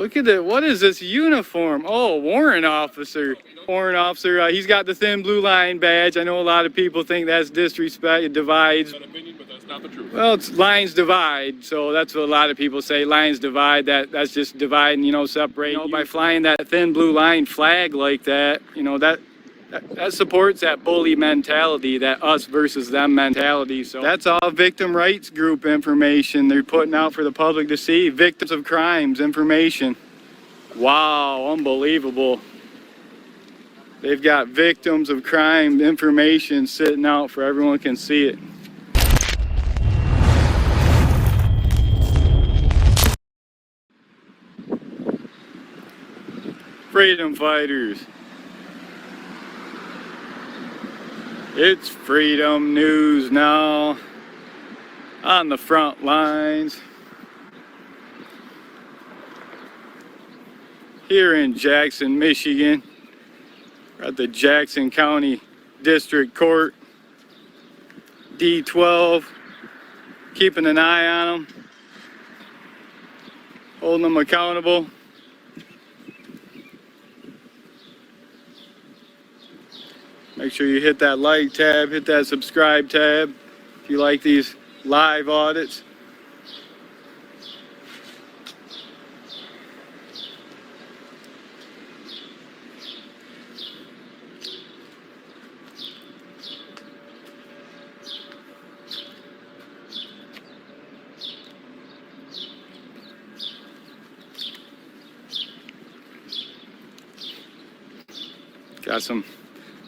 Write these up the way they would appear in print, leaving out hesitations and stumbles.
Look at it. What is this uniform? Oh, warrant officer. Warrant officer. He's got the thin blue line badge. I know a lot of people think that's disrespect. It divides. An opinion, but that's not the truth. Well, it's lines divide. So that's what a lot of people say. Lines divide. That's just dividing, you know, separate. You know, by flying that thin blue line flag like that, you know, that supports that bully mentality, that us versus them mentality. So that's all victim rights group information they're putting out for the public to see. Victims of crimes information. Wow, unbelievable. They've got victims of crime information sitting out for everyone can see it. Freedom fighters. It's freedom news now on the front lines. Here in Jackson, Michigan, we're at the Jackson County District Court, D12, keeping an eye on them, holding them accountable. Make sure you hit that like tab, hit that subscribe tab if you like these live audits.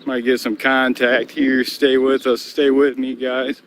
Might get some contact here. Stay with us. Stay with me, guys.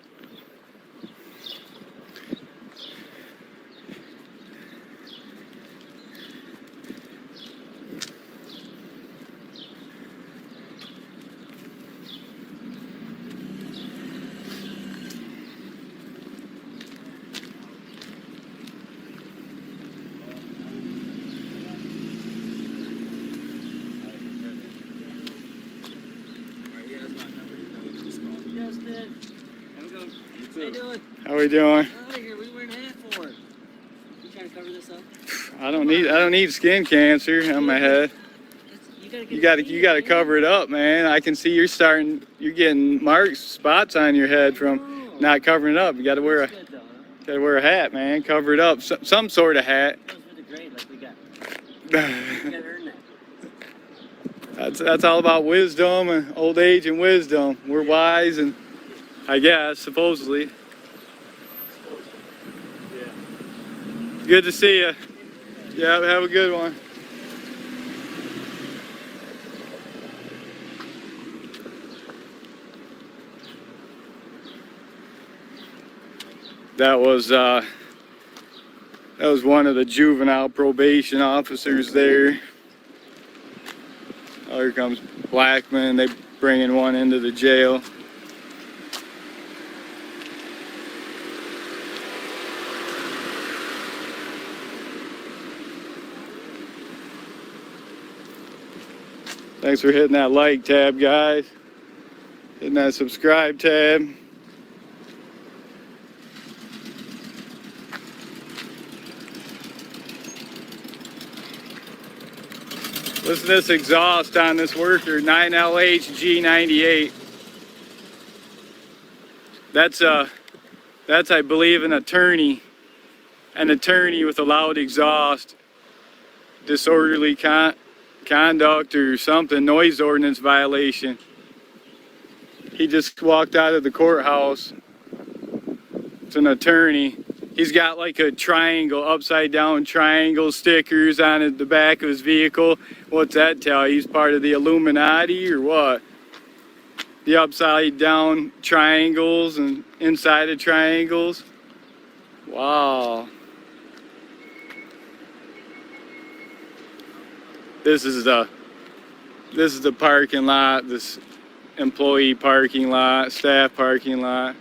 How we doing? We wearing half for it. You trying to cover this up? I don't need skin cancer on my head. You gotta cover it up, man. I can see you're getting marks, spots on your head from not covering it up. You gotta wear a hat, man. Cover it up. Some sort of hat. That's all about wisdom and old age and wisdom. We're wise and I guess supposedly. Good to see you. Yeah, have a good one. That was one of the juvenile probation officers there. Oh, here comes Blackman. They bringing one into the jail. Thanks for hitting that like tab, guys. Hitting that subscribe tab. Listen to this exhaust on this worker, 9LH-G98. That's I believe an attorney with a loud exhaust, disorderly conduct or something, noise ordinance violation. He just walked out of the courthouse. It's an attorney. He's got like a triangle, upside down triangle stickers on the back of his vehicle. What's that tell you? He's part of the Illuminati or what? The upside down triangles and inside of triangles. Wow. This is the parking lot, this employee parking lot, staff parking lot.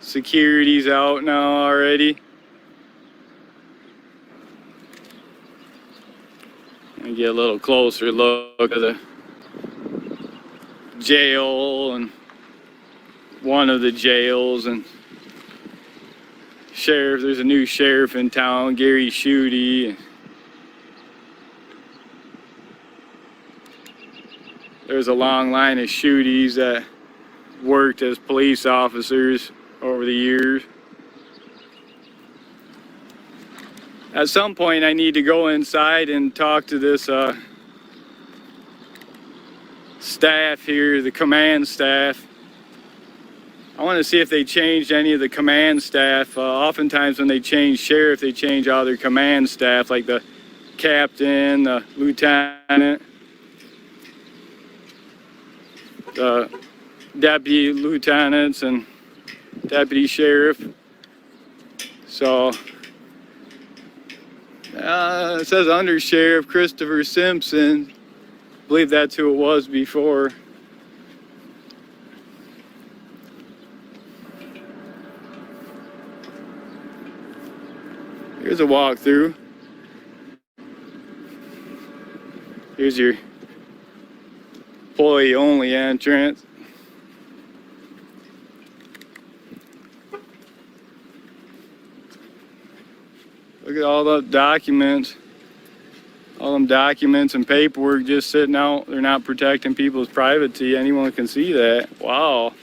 Security's out now already. And get a little closer look at the jail and one of the jails and sheriff. There's a new sheriff in town, Gary Schutte. There's a long line of Schutties that worked as police officers over the years. At some point, I need to go inside and talk to this staff here, the command staff. I want to see if they changed any of the command staff. Oftentimes when they change sheriff, they change all their command staff, like the captain, the lieutenant, the deputy lieutenants, and deputy sheriff. So it says under Sheriff Christopher Simpson. I believe that's who it was before. Here's a walkthrough. Here's your employee only entrance. Look at all the documents. All them documents and paperwork just sitting out. They're not protecting people's privacy. Anyone can see that. Wow.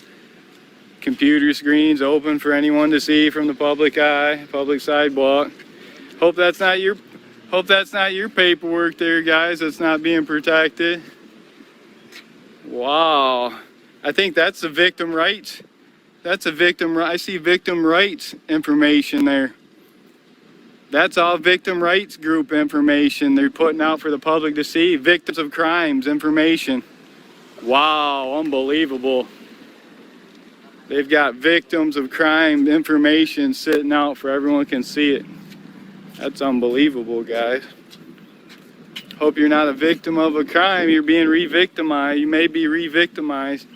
Computer screens open for anyone to see from the public eye, public sidewalk. Hope that's not your paperwork there, guys. That's not being protected. Wow. I think that's the victim rights. That's a victim. I see victim rights information there. That's all victim rights group information they're putting out for the public to see. Victims of crimes information. Wow, unbelievable. They've got victims of crime information sitting out for everyone can see it. That's unbelievable, guys. Hope you're not a victim of a crime. You're being re-victimized. You may be re-victimized.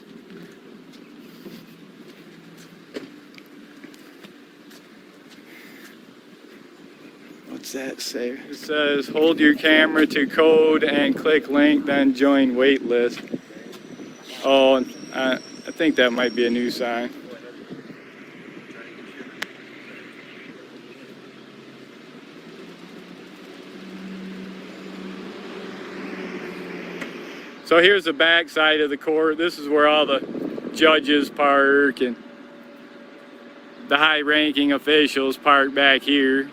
What's that say? It says, hold your camera to code and click link, then join wait list. Oh, I think that might be a new sign. So here's the back side of the court. This is where all the judges park and the high-ranking officials park back here.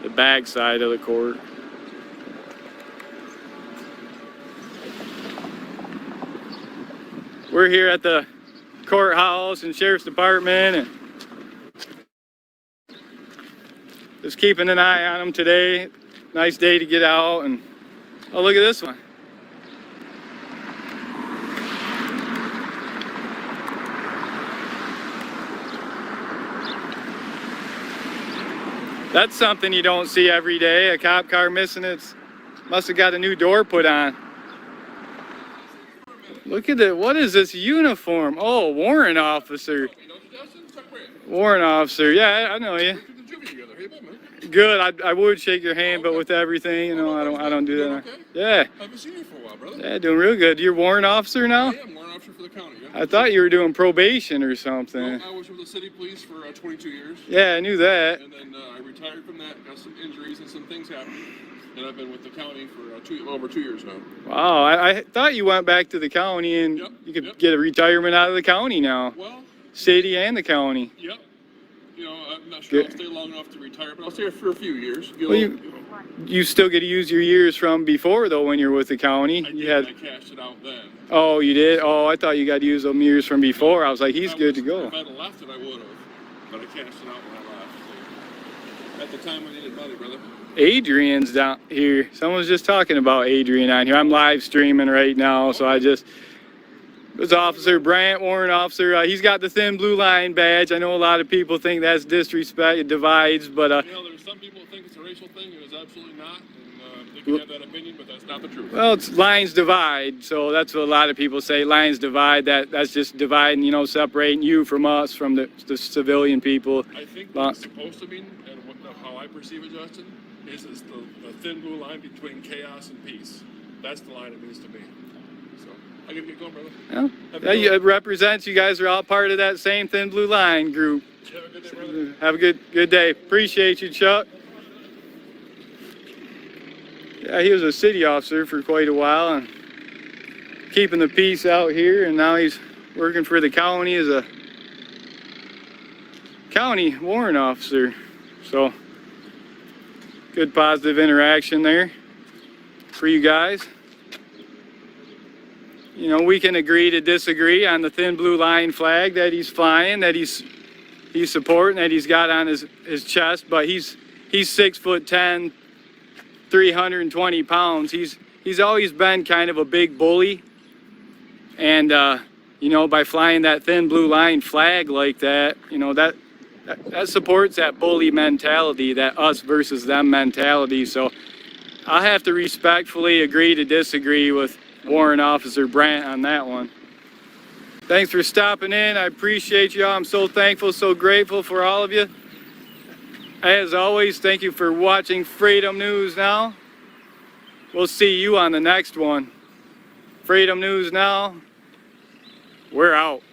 The back side of the court. We're here at the courthouse and sheriff's department and just keeping an eye on them today. Nice day to get out. And oh, look at this one. That's something you don't see every day. A cop car missing its, must have got a new door put on. Look at it. What is this uniform? Oh, warrant officer. Warrant officer. Yeah, I know you. Good. I would shake your hand, but with everything, you know, I don't do that. Okay? Yeah. I haven't seen you for a while, brother. Yeah, doing real good. You're warrant officer now? I am warrant officer for the county. Yeah. I thought you were doing probation or something. Well, I was with the city police for 22 years. Yeah, I knew that. And then I retired from that. Got some injuries and some things happened. And I've been with the county for over 2 years now. Wow, I thought you went back to the county and you could get a retirement out of the county now. Well, city and the county. Yep. You know, I'm not sure I'll stay long enough to retire, but I'll stay here for a few years. Well, you still get to use your years from before, though, when you're with the county. I cashed it out then. Oh, you did? Oh, I thought you got to use them years from before. I was like, he's good to go. If I'd have left it, I would have. But I cashed it out when I left. So. At the time, I needed money, brother. Adrian's down here. Someone's just talking about Adrian on here. I'm live streaming right now, so I just... It was Officer Brandt, warrant officer. He's got the thin blue line badge. I know a lot of people think that's disrespect. It divides, but... you know, there's some people who think it's a racial thing, and it's absolutely not. And they can have that opinion, but that's not the truth. Well, it's lines divide, so that's what a lot of people say. Lines divide. That's just dividing, you know, separating you from us, from the civilian people. I think what it's supposed to mean, and how I perceive it, Justin, is the thin blue line between chaos and peace. That's the line it means to me. So I gotta get going, brother. Yeah, it represents you guys are all part of that same thin blue line group. Have a good day, brother. Have a good day. Appreciate you, Chuck. Yeah, he was a city officer for quite a while and keeping the peace out here, and now he's working for the county as a county warrant officer. So good positive interaction there for you guys. You know, we can agree to disagree on the thin blue line flag that he's flying, that he's supporting, that he's got on his chest, but he's 6'10", 320 pounds. He's always been kind of a big bully, and you know, by flying that thin blue line flag like that, you know, that supports that bully mentality, that us versus them mentality. So I have to respectfully agree to disagree with Warrant Officer Brandt on that one. Thanks for stopping in. I appreciate y'all. I'm so thankful, so grateful for all of you. As always, thank you for watching Freedom News Now. We'll see you on the next one. Freedom News Now, we're out.